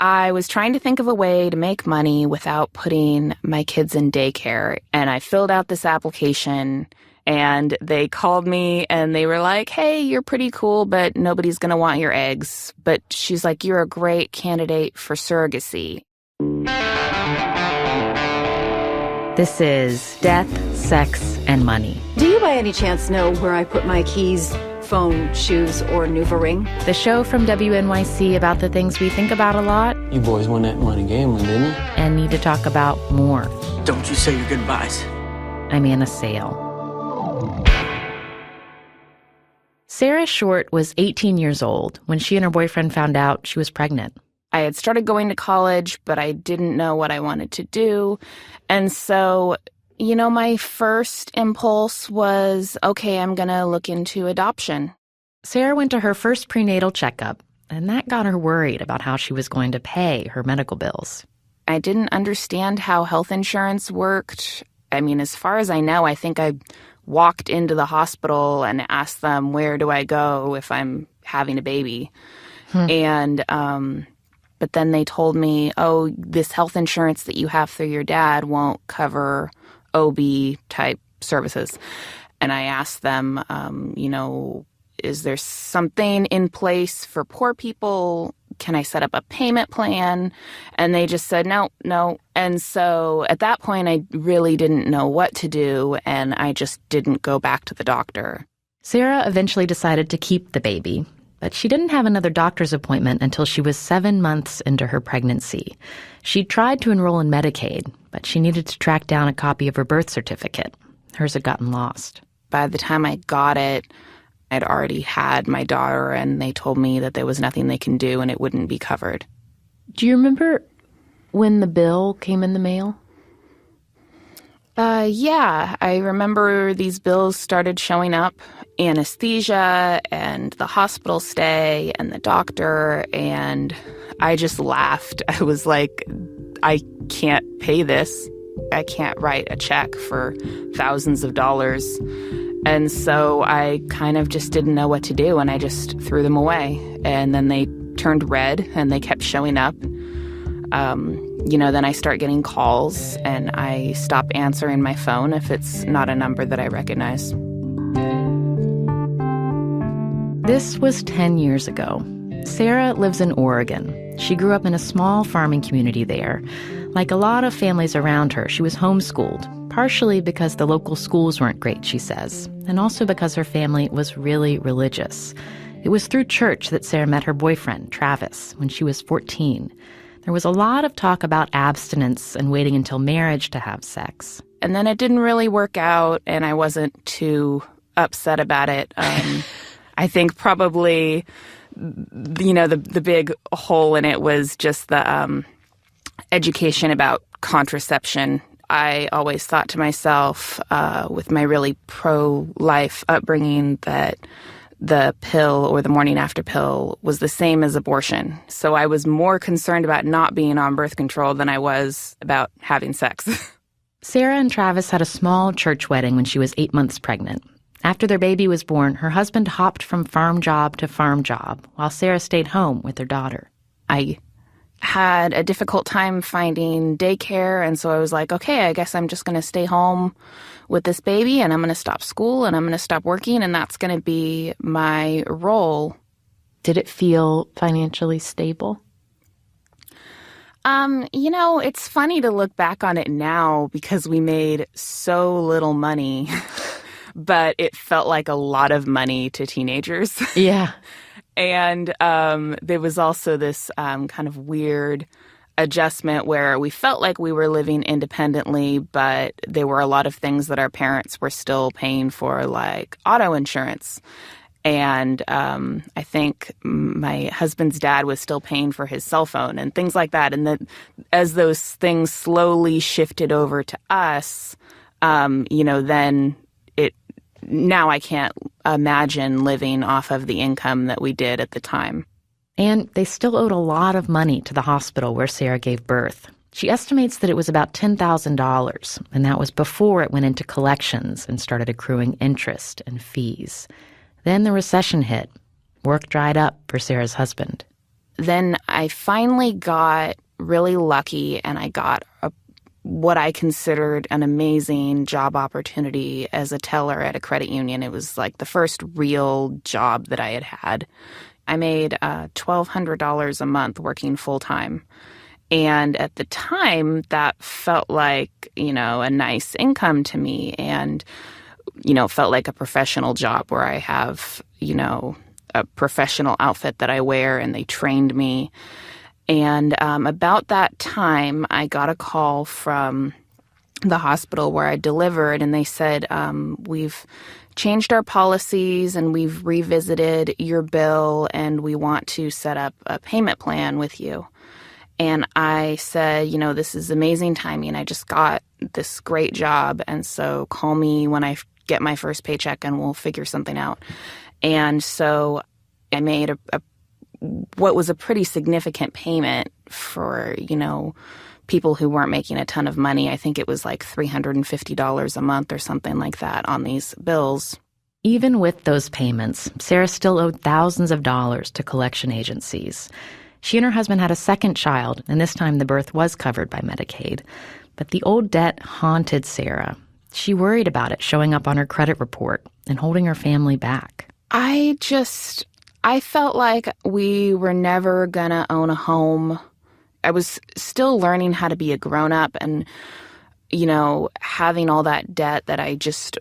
I was trying to think of a way to make money without putting my kids in daycare, and I filled out this application, and they called me, and they were like, hey, you're pretty cool, but nobody's going to want your eggs. But she's like, you're a great candidate for surrogacy. This is Death, Sex, and Money. Do you by any chance know where I put my keys, phone, shoes, or Nuva ring? The show from WNYC about the things we think about a lot. You boys won that money gambling, didn't you? And need to talk about more. Don't you say your goodbyes. I'm Anna Sale. Sarah Short was 18 years old when she and her boyfriend found out she was pregnant. I had started going to college, but I didn't know what I wanted to do. And so, my first impulse was, okay, I'm going to look into adoption. Sarah went to her first prenatal checkup, and that got her worried about how she was going to pay her medical bills. I didn't understand how health insurance worked. I mean, as far as I know, I think I walked into the hospital and asked them, where do I go if I'm having a baby? And, but then they told me, oh, this health insurance that you have through your dad won't cover OB-type services. And I asked them, is there something in place for poor people? Can I set up a payment plan? And they just said, no. And so at that point, I really didn't know what to do, and I just didn't go back to the doctor. Sarah eventually decided to keep the baby, but she didn't have another doctor's appointment until she was 7 months into her pregnancy. She tried to enroll in Medicaid, but she needed to track down a copy of her birth certificate. Hers had gotten lost. By the time I got it, I'd already had my daughter, and they told me that there was nothing they can do and it wouldn't be covered. Do you remember when the bill came in the mail? Yeah, I remember these bills started showing up. Anesthesia and the hospital stay and the doctor, and I just laughed. I was like, I can't pay this. I can't write a check for thousands of dollars. And so I kind of just didn't know what to do, and I just threw them away. And then they turned red, and they kept showing up. Then I start getting calls, and I stop answering my phone if it's not a number that I recognize. This was 10 years ago. Sarah lives in Oregon. She grew up in a small farming community there. Like a lot of families around her, she was homeschooled, partially because the local schools weren't great, she says, and also because her family was really religious. It was through church that Sarah met her boyfriend, Travis, when she was 14. There was a lot of talk about abstinence and waiting until marriage to have sex. And then it didn't really work out, and I wasn't too upset about it. I think probably, the big hole in it was just the education about contraception. I always thought to myself, with my really pro-life upbringing, that the pill or the morning after pill was the same as abortion. So I was more concerned about not being on birth control than I was about having sex. Sarah and Travis had a small church wedding when she was 8 months pregnant. After their baby was born, her husband hopped from farm job to farm job while Sarah stayed home with their daughter. I had a difficult time finding daycare, and so I was like, okay, I guess I'm just going to stay home with this baby, and I'm going to stop school, and I'm going to stop working, and that's going to be my role. Did it feel financially stable? It's funny to look back on it now because we made so little money, but it felt like a lot of money to teenagers. Yeah. And there was also this kind of weird adjustment where we felt like we were living independently, but there were a lot of things that our parents were still paying for, like auto insurance. And I think my husband's dad was still paying for his cell phone and things like that. And that as those things slowly shifted over to us, then now I can't imagine living off of the income that we did at the time. And they still owed a lot of money to the hospital where Sarah gave birth. She estimates that it was about $10,000, and that was before it went into collections and started accruing interest and fees. Then the recession hit. Work dried up for Sarah's husband. then I finally got really lucky, and I got what I considered an amazing job opportunity as a teller at a credit union. It was like the first real job that I had had. I made $1,200 a month working full-time. And at the time, that felt like, a nice income to me, and, felt like a professional job where I have, a professional outfit that I wear, and they trained me. And about that time, I got a call from the hospital where I delivered, and they said, we've changed our policies and we've revisited your bill, and we want to set up a payment plan with you. And I said, this is amazing timing. I just got this great job, and so call me when I get my first paycheck and we'll figure something out. And so I made what was a pretty significant payment for, people who weren't making a ton of money. I think it was like $350 a month or something like that on these bills. Even with those payments, Sarah still owed thousands of dollars to collection agencies. She and her husband had a second child, and this time the birth was covered by Medicaid. But the old debt haunted Sarah. She worried about it showing up on her credit report and holding her family back. I felt like we were never going to own a home. I was still learning how to be a grown-up, and, having all that debt that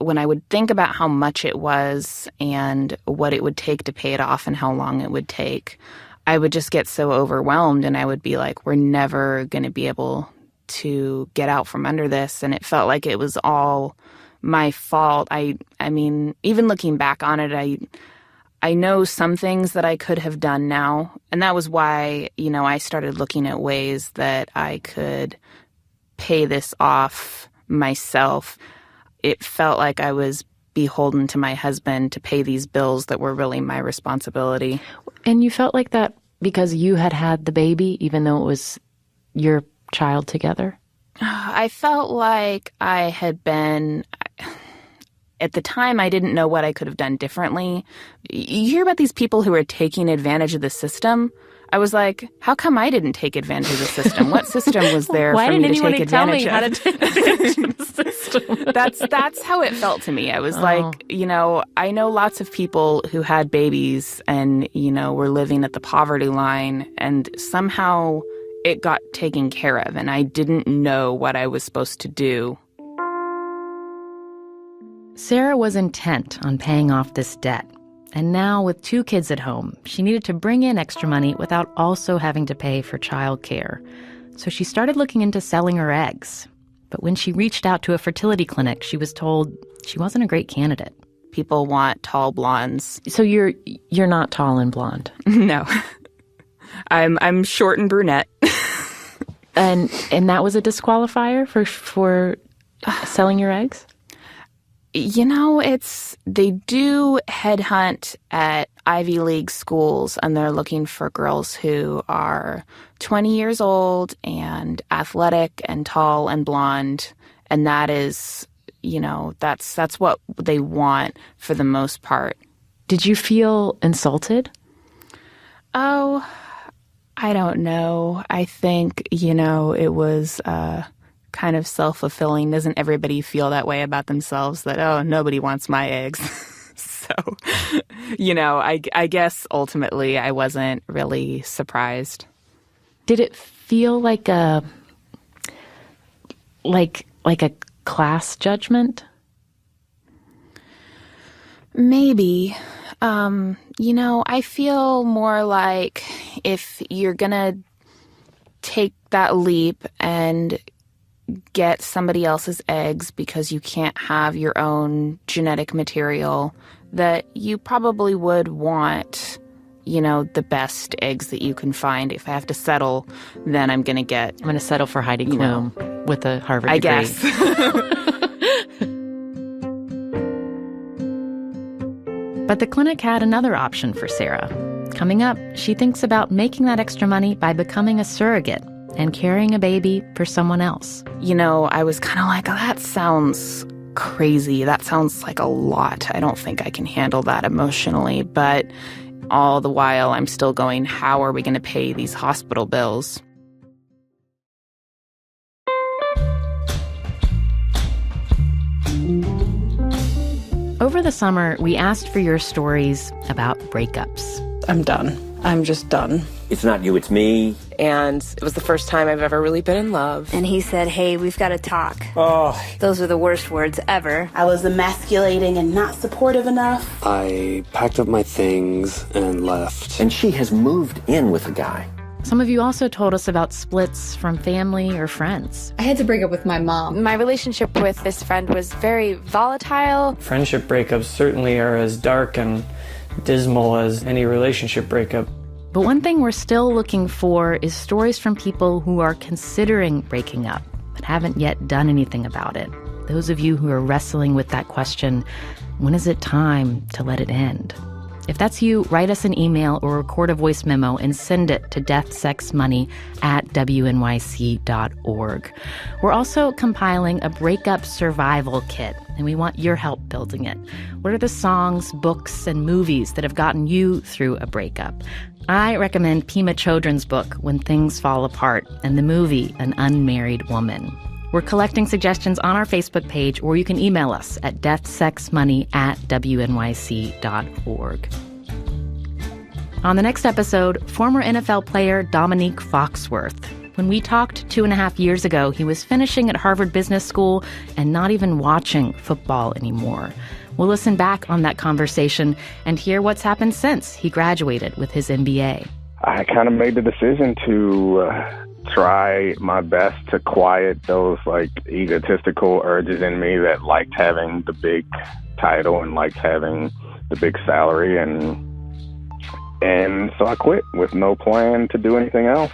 when I would think about how much it was and what it would take to pay it off and how long it would take, I would just get so overwhelmed, and I would be like, we're never going to be able to get out from under this. And it felt like it was all my fault. I mean, even looking back on it, I know some things that I could have done now. And that was why, I started looking at ways that I could pay this off myself. It felt like I was beholden to my husband to pay these bills that were really my responsibility. And you felt like that because you had the baby, even though it was your child together? I felt like I had been... At the time, I didn't know what I could have done differently. You hear about these people who are taking advantage of the system. I was like, how come I didn't take advantage of the system? What system was there for me to take advantage of? Why didn't anyone tell me how to take advantage of the system? That's how it felt to me. I was like, I know lots of people who had babies and, were living at the poverty line, and somehow it got taken care of, and I didn't know what I was supposed to do. Sarah was intent on paying off this debt. And now, with 2 kids at home, she needed to bring in extra money without also having to pay for childcare. So she started looking into selling her eggs. But when she reached out to a fertility clinic, she was told she wasn't a great candidate. People want tall blondes. So you're not tall and blonde? No. I'm short and brunette. And that was a disqualifier for selling your eggs? They do headhunt at Ivy League schools, and they're looking for girls who are 20 years old and athletic and tall and blonde. And that is, that's what they want for the most part. Did you feel insulted? Oh, I don't know. I think, it was kind of self-fulfilling. Doesn't everybody feel that way about themselves, that, oh, nobody wants my eggs? So, I guess ultimately I wasn't really surprised. Did it feel like a class judgment? Maybe. I feel more like if you're gonna take that leap and get somebody else's eggs because you can't have your own genetic material, that you probably would want, the best eggs that you can find. If I have to settle, then I'm going to settle for Heidi Klum with a Harvard degree. I guess. But the clinic had another option for Sarah. Coming up, she thinks about making that extra money by becoming a surrogate and carrying a baby for someone else. I was kind of like, oh, that sounds crazy. That sounds like a lot. I don't think I can handle that emotionally. But all the while I'm still going, how are we going to pay these hospital bills? Over the summer, we asked for your stories about breakups. I'm done. I'm just done. It's not you, it's me. And it was the first time I've ever really been in love. And he said, hey, we've got to talk. Oh. Those were the worst words ever. I was emasculating and not supportive enough. I packed up my things and left. And she has moved in with a guy. Some of you also told us about splits from family or friends. I had to break up with my mom. My relationship with this friend was very volatile. Friendship breakups certainly are as dark and dismal as any relationship breakup. But one thing we're still looking for is stories from people who are considering breaking up, but haven't yet done anything about it. Those of you who are wrestling with that question, when is it time to let it end? If that's you, write us an email or record a voice memo and send it to deathsexmoney@wnyc.org. We're also compiling a breakup survival kit, and we want your help building it. What are the songs, books, and movies that have gotten you through a breakup? I recommend Pema Chodron's book, When Things Fall Apart, and the movie, An Unmarried Woman. We're collecting suggestions on our Facebook page, or you can email us at deathsexmoney@wnyc.org. On the next episode, former NFL player Dominique Foxworth. When we talked 2.5 years ago, he was finishing at Harvard Business School and not even watching football anymore. We'll listen back on that conversation and hear what's happened since he graduated with his MBA. I kind of made the decision to try my best to quiet those egotistical urges in me that liked having the big title and liked having the big salary, and so I quit with no plan to do anything else.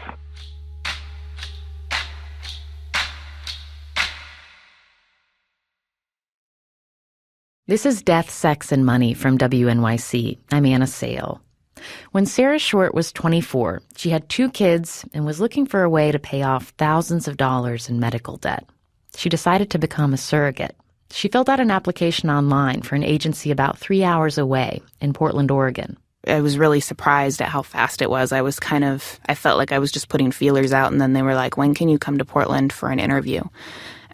This is Death, Sex, and Money from WNYC. I'm Anna Sale. When Sarah Short was 24, she had 2 kids and was looking for a way to pay off thousands of dollars in medical debt. She decided to become a surrogate. She filled out an application online for an agency about 3 hours away in Portland, Oregon. I was really surprised at how fast it was. I felt like I was just putting feelers out, and then they were like, when can you come to Portland for an interview?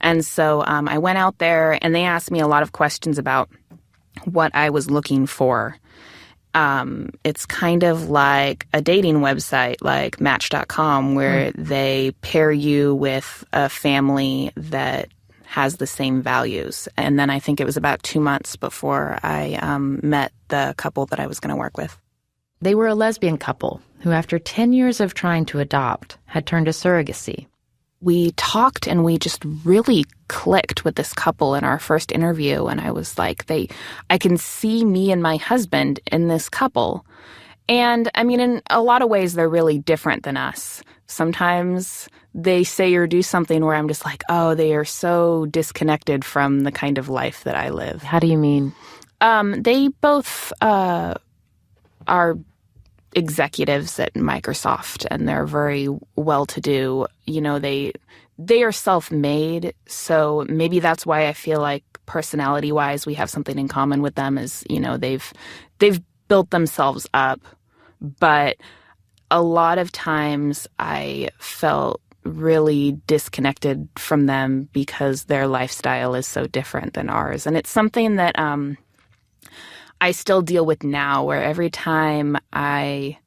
And so I went out there, and they asked me a lot of questions about what I was looking for. It's kind of like a dating website like Match.com, where they pair you with a family that has the same values. And then I think it was about 2 months before I met the couple that I was going to work with. They were a lesbian couple who, after 10 years of trying to adopt, had turned to surrogacy. We talked and we just really clicked with this couple in our first interview. And I was like, I can see me and my husband in this couple. And I mean, in a lot of ways, they're really different than us. Sometimes they say or do something where I'm just like, oh, they are so disconnected from the kind of life that I live. How do you mean? They both are executives at Microsoft, and they're very well-to-do. You know, they are self-made, so maybe that's why I feel like personality-wise we have something in common with them. Is, you know, they've built themselves up, but a lot of times I felt really disconnected from them because their lifestyle is so different than ours, and it's something that I still deal with now, where every time I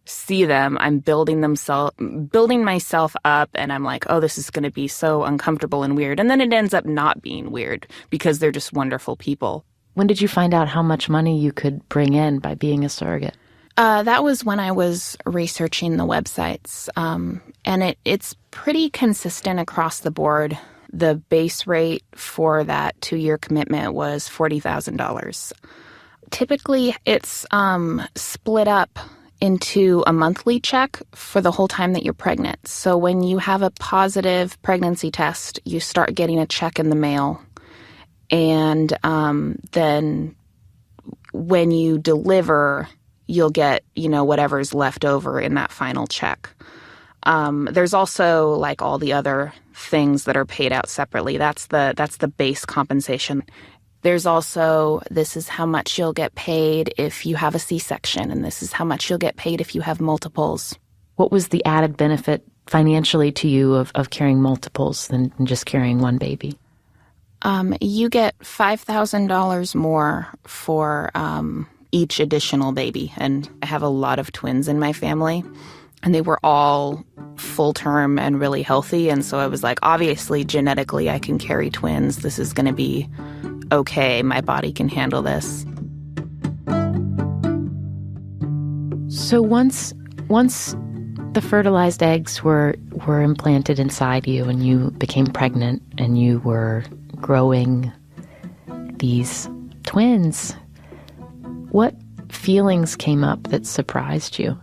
see them, I'm building myself up, and I'm like, oh, this is going to be so uncomfortable and weird. And then it ends up not being weird because they're just wonderful people. When did you find out how much money you could bring in by being a surrogate? That was when I was researching the websites. And it's pretty consistent across the board. The base rate for that 2-year commitment was $40,000. Typically, it's split up into a monthly check for the whole time that you're pregnant. So when you have a positive pregnancy test, you start getting a check in the mail. And then when you deliver, you'll get, you know, whatever's left over in that final check. There's also like all the other things that are paid out separately. That's the base compensation. there's also, this is how much you'll get paid if you have a C-section, and this is how much you'll get paid if you have multiples. What was the added benefit financially to you of carrying multiples than just carrying one baby? You get $5,000 more for each additional baby. And I have a lot of twins in my family, and they were all full-term and really healthy. And so I was like, obviously, genetically, I can carry twins. This is going to be okay. My body can handle this. So once the fertilized eggs were implanted inside you and you became pregnant and you were growing these twins, what feelings came up that surprised you?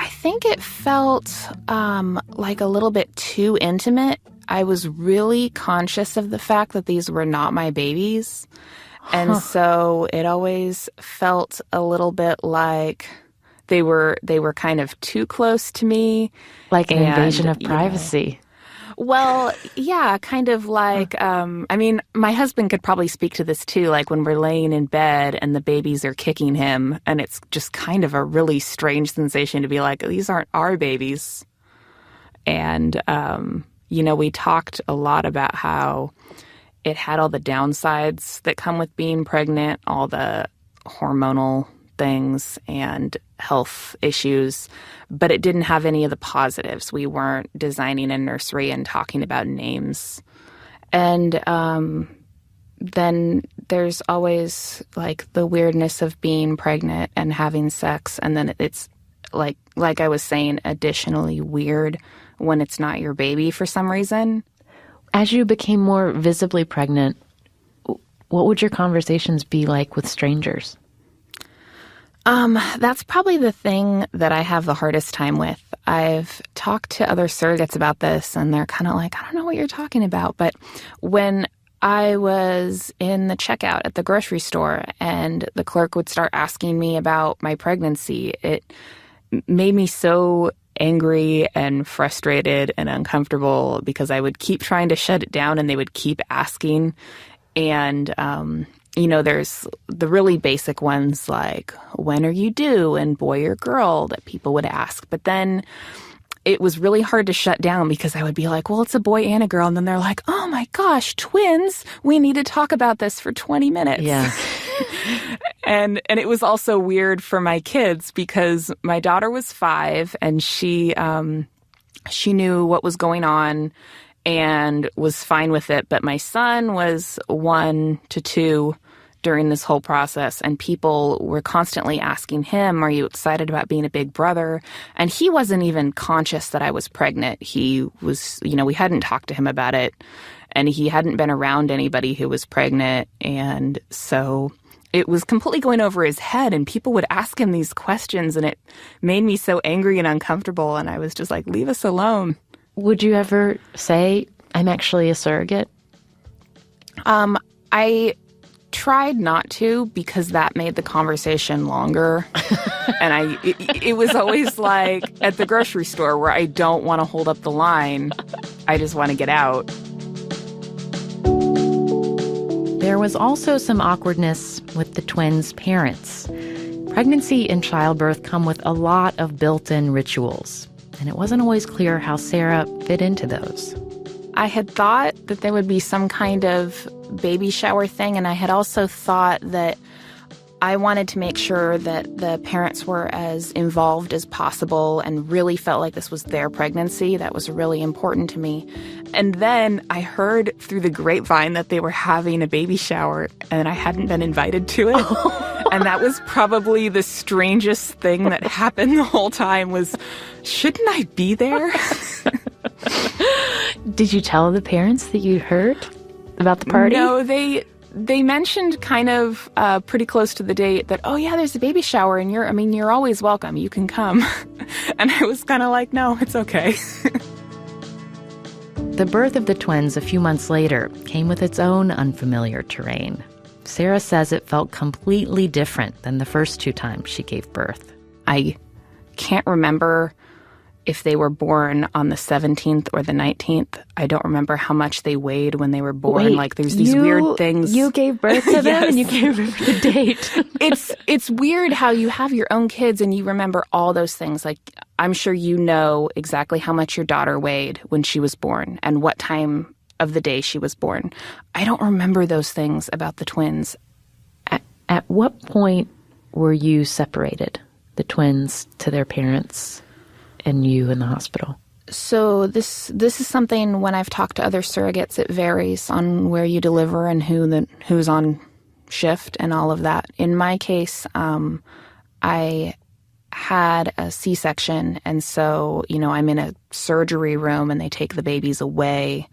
I think it felt like a little bit too intimate. I was really conscious of the fact that these were not my babies. And so it always felt a little bit like they were kind of too close to me. Like an invasion of privacy. Well, yeah, kind of like, I mean, my husband could probably speak to this too, like when we're laying in bed and the babies are kicking him, and it's just kind of a really strange sensation to be like, these aren't our babies. And, we talked a lot about how it had all the downsides that come with being pregnant, all the hormonal things and health issues, but it didn't have any of the positives. We weren't designing a nursery and talking about names. And then there's always like the weirdness of being pregnant and having sex, and then it's like I was saying, additionally weird when it's not your baby for some reason. As you became more visibly pregnant, what would your conversations be like with strangers? That's probably the thing that I have the hardest time with. I've talked to other surrogates about this, and they're kind of like, I don't know what you're talking about. But when I was in the checkout at the grocery store and the clerk would start asking me about my pregnancy, it made me so angry and frustrated and uncomfortable because I would keep trying to shut it down and they would keep asking. And, there's the really basic ones like, when are you due? And boy or girl that people would ask. But then it was really hard to shut down because I would be like, well, it's a boy and a girl. And then they're like, oh my gosh, twins. We need to talk about this for 20 minutes. Yeah. And it was also weird for my kids because my daughter was 5 and she knew what was going on and was fine with it. But my son was 1 to 2 during this whole process, and people were constantly asking him, are you excited about being a big brother? And he wasn't even conscious that I was pregnant. He was, we hadn't talked to him about it, and he hadn't been around anybody who was pregnant. And so it was completely going over his head, and people would ask him these questions, and it made me so angry and uncomfortable. And I was just like, leave us alone. Would you ever say, I'm actually a surrogate? I tried not to because that made the conversation longer. And it was always like at the grocery store where I don't want to hold up the line. I just want to get out. There was also some awkwardness with the twins' parents. Pregnancy and childbirth come with a lot of built-in rituals, and it wasn't always clear how Sarah fit into those. I had thought that there would be some kind of baby shower thing, and I had also thought that I wanted to make sure that the parents were as involved as possible and really felt like this was their pregnancy. That was really important to me. And then I heard through the grapevine that they were having a baby shower, and I hadn't been invited to it. And that was probably the strangest thing that happened the whole time was, shouldn't I be there? Did you tell the parents that you heard about the party? No, they mentioned kind of pretty close to the date that, oh yeah, there's a baby shower and you're always welcome. You can come. And I was kind of like, no, it's okay. The birth of the twins a few months later came with its own unfamiliar terrain. Sarah says it felt completely different than the first 2 times she gave birth. I can't remember if they were born on the 17th or the 19th. I don't remember how much they weighed when they were born. Wait, like there's these weird things. You gave birth to them Yes. and you can't remember the date. It's weird how you have your own kids and you remember all those things. Like I'm sure you know exactly how much your daughter weighed when she was born and what time of the day she was born. I don't remember those things about the twins. At what point were you separated, the twins to their parents and you in the hospital? So this is something, when I've talked to other surrogates, it varies on where you deliver and who's on shift and all of that. In my case, I had a C-section, and so, I'm in a surgery room and they take the babies away.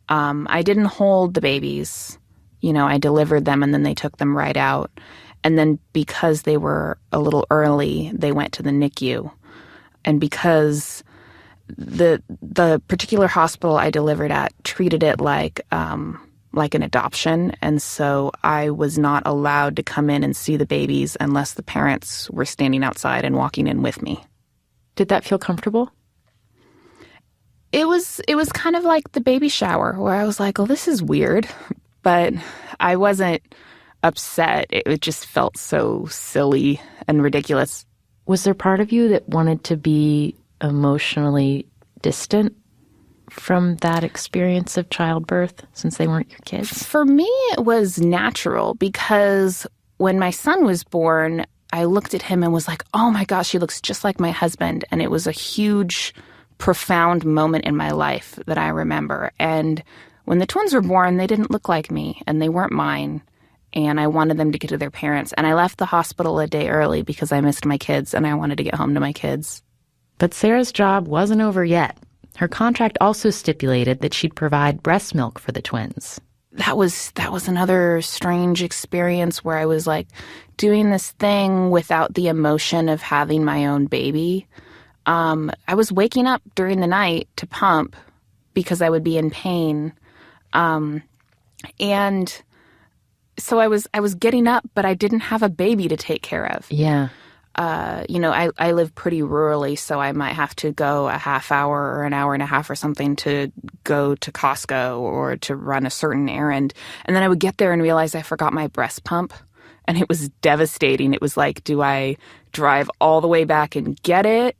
I didn't hold the babies. I delivered them and then they took them right out. And then because they were a little early, they went to the NICU. And because the particular hospital I delivered at treated it like an adoption, and so I was not allowed to come in and see the babies unless the parents were standing outside and walking in with me. Did that feel comfortable? It was kind of like the baby shower, where I was like, "Oh, this is weird," but I wasn't upset. It just felt so silly and ridiculous. Was there part of you that wanted to be emotionally distant from that experience of childbirth since they weren't your kids? For me, it was natural, because when my son was born, I looked at him and was like, "Oh my gosh, he looks just like my husband." And it was a huge, profound moment in my life that I remember. And when the twins were born, they didn't look like me and they weren't mine. And I wanted them to get to their parents. And I left the hospital a day early because I missed my kids and I wanted to get home to my kids. But Sarah's job wasn't over yet. Her contract also stipulated that she'd provide breast milk for the twins. That was another strange experience where I was like doing this thing without the emotion of having my own baby. I was waking up during the night to pump because I would be in pain. And so I was getting up, but I didn't have a baby to take care of. Yeah. I live pretty rurally, so I might have to go a half hour or an hour and a half or something to go to Costco or to run a certain errand. And then I would get there and realize I forgot my breast pump. And it was devastating. It was like, do I drive all the way back and get it?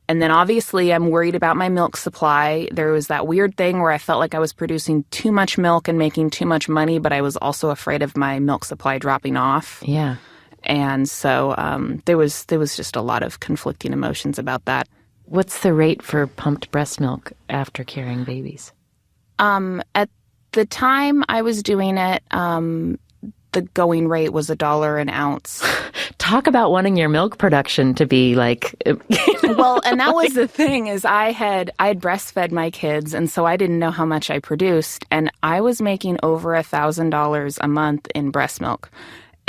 And then obviously I'm worried about my milk supply. There was that weird thing where I felt like I was producing too much milk and making too much money, but I was also afraid of my milk supply dropping off. Yeah. And so there was just a lot of conflicting emotions about that. What's the rate for pumped breast milk after carrying babies? At the time I was doing it, the going rate was $1 an ounce. Talk about wanting your milk production to be like... Well, and that was the thing, is I had breastfed my kids, and so I didn't know how much I produced, and I was making over $1,000 a month in breast milk.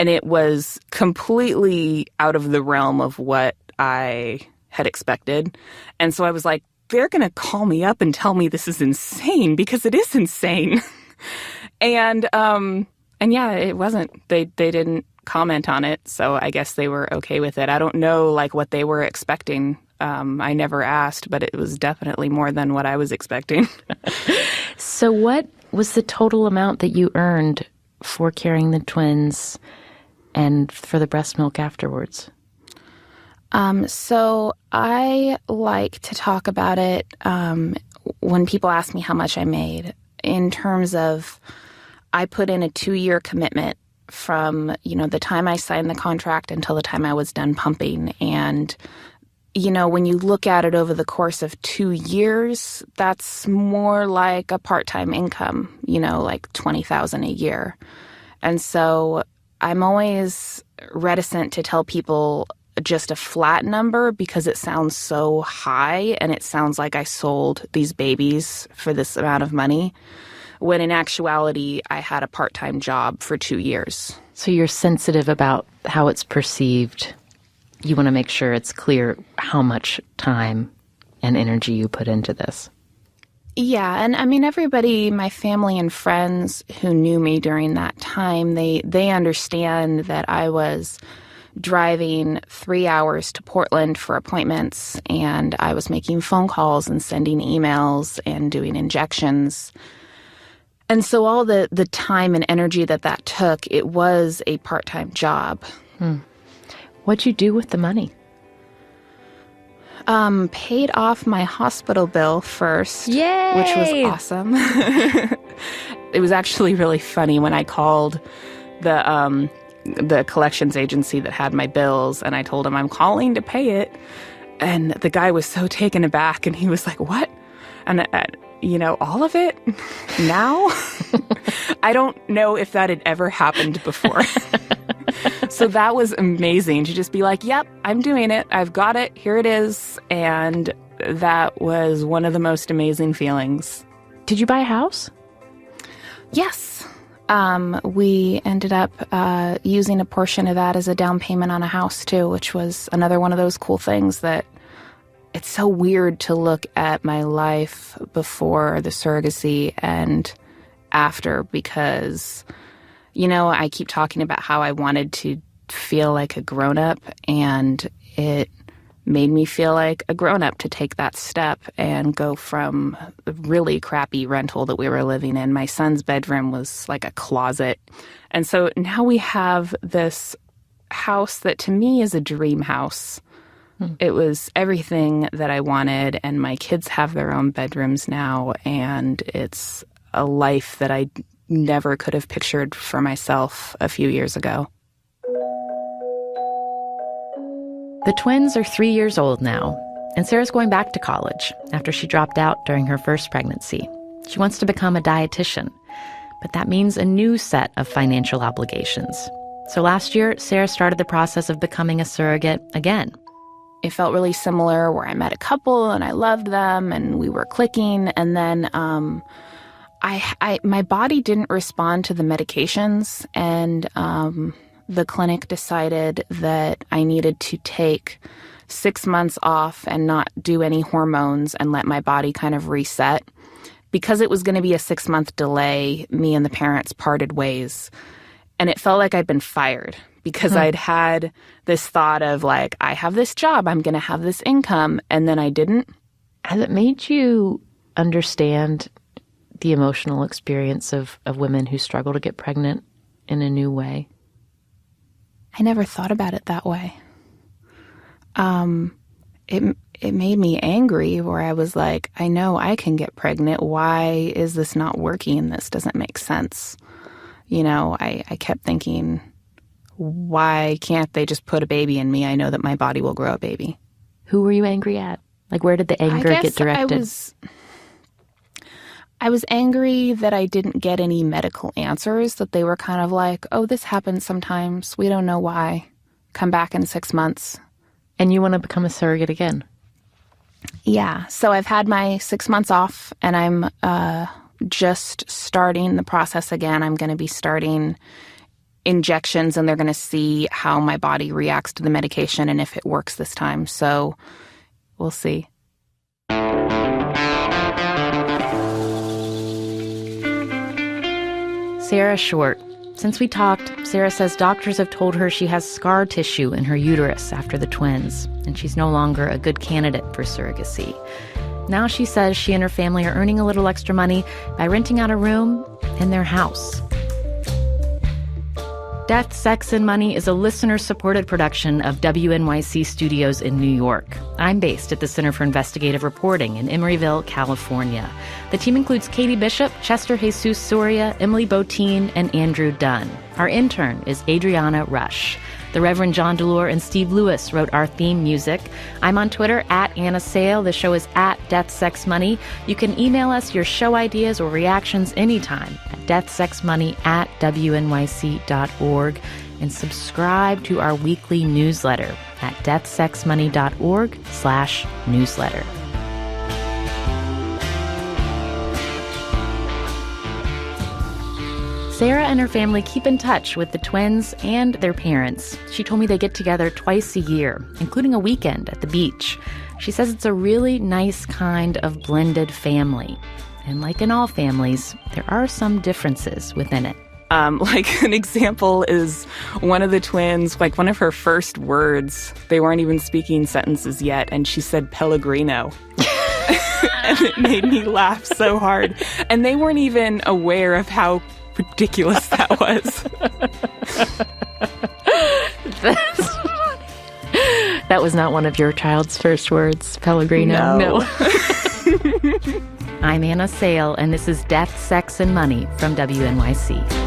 And it was completely out of the realm of what I had expected. And so I was like, they're going to call me up and tell me this is insane, because it is insane. And yeah, it wasn't. They didn't comment on it, so I guess they were okay with it. I don't know what they were expecting. I never asked, but it was definitely more than what I was expecting. So what was the total amount that you earned for carrying the twins and for the breast milk afterwards? So I like to talk about it when people ask me how much I made, in terms of I put in a 2-year commitment from, the time I signed the contract until the time I was done pumping. And, when you look at it over the course of 2 years, that's more like a part-time income, like $20,000 a year. And so I'm always reticent to tell people just a flat number because it sounds so high and it sounds like I sold these babies for this amount of money, when in actuality I had a part-time job for 2 years. So you're sensitive about how it's perceived. You want to make sure it's clear how much time and energy you put into this. Yeah, and I mean, everybody, my family and friends who knew me during that time, they understand that I was driving 3 hours to Portland for appointments, and I was making phone calls and sending emails and doing injections. And so all the time and energy that took, it was a part-time job. What'd you do with the money? Paid off my hospital bill first. Yay! Which was awesome. It was actually really funny when I called the collections agency that had my bills, and I told him I'm calling to pay it. And the guy was so taken aback, and he was like, "What?" And all of it now? I don't know if that had ever happened before. So that was amazing to just be like, yep, I'm doing it. I've got it. Here it is. And that was one of the most amazing feelings. Did you buy a house? Yes. We ended up using a portion of that as a down payment on a house, too, which was another one of those cool things that it's so weird to look at my life before the surrogacy and after, because, I keep talking about how I wanted to feel like a grown-up, and it made me feel like a grown-up to take that step and go from the really crappy rental that we were living in. My son's bedroom was like a closet. And so now we have this house that to me is a dream house. It was everything that I wanted, and my kids have their own bedrooms now, and it's a life that I never could have pictured for myself a few years ago. The twins are 3 years old now, and Sarah's going back to college after she dropped out during her first pregnancy. She wants to become a dietitian, but that means a new set of financial obligations. So last year, Sarah started the process of becoming a surrogate again. It felt really similar where I met a couple and I loved them and we were clicking, and then my body didn't respond to the medications, and the clinic decided that I needed to take 6 months off and not do any hormones and let my body kind of reset. Because it was going to be a 6-month delay, me and the parents parted ways. And it felt like I'd been fired because I'd had this thought of like, I have this job, I'm going to have this income, and then I didn't. Has it made you understand the emotional experience of women who struggle to get pregnant in a new way? I never thought about it that way. It made me angry, where I was like, I know I can get pregnant. Why is this not working? This doesn't make sense. I kept thinking, why can't they just put a baby in me? I know that my body will grow a baby. Who were you angry at? Like, where did the anger get directed? I was angry that I didn't get any medical answers, that they were kind of like, oh, this happens sometimes. We don't know why. Come back in 6 months. And you want to become a surrogate again? Yeah. So I've had my 6 months off, and I'm just starting the process again. I'm going to be starting injections, and they're going to see how my body reacts to the medication and if it works this time. So we'll see. Sarah Short. Since we talked, Sarah says doctors have told her she has scar tissue in her uterus after the twins, and she's no longer a good candidate for surrogacy. Now she says she and her family are earning a little extra money by renting out a room in their house. Death, Sex, and Money is a listener-supported production of WNYC Studios in New York. I'm based at the Center for Investigative Reporting in Emeryville, California. The team includes Katie Bishop, Chester Jesus Soria, Emily Botine, and Andrew Dunn. Our intern is Adriana Rush. The Reverend John DeLore and Steve Lewis wrote our theme music. I'm on Twitter at Anna Sale. The show is at Death, Sex, Money. You can email us your show ideas or reactions anytime at deathsexmoney@wnyc.org, and subscribe to our weekly newsletter at deathsexmoney.org/newsletter. Sarah and her family keep in touch with the twins and their parents. She told me they get together twice a year, including a weekend at the beach. She says it's a really nice kind of blended family. And like in all families, there are some differences within it. Like an example is one of the twins, like one of her first words, they weren't even speaking sentences yet, and she said Pellegrino. And it made me laugh so hard. And they weren't even aware of how ridiculous that was. That's funny. That was not one of your child's first words, Pellegrino? No. I'm Anna Sale, and this is Death, Sex, and Money from WNYC.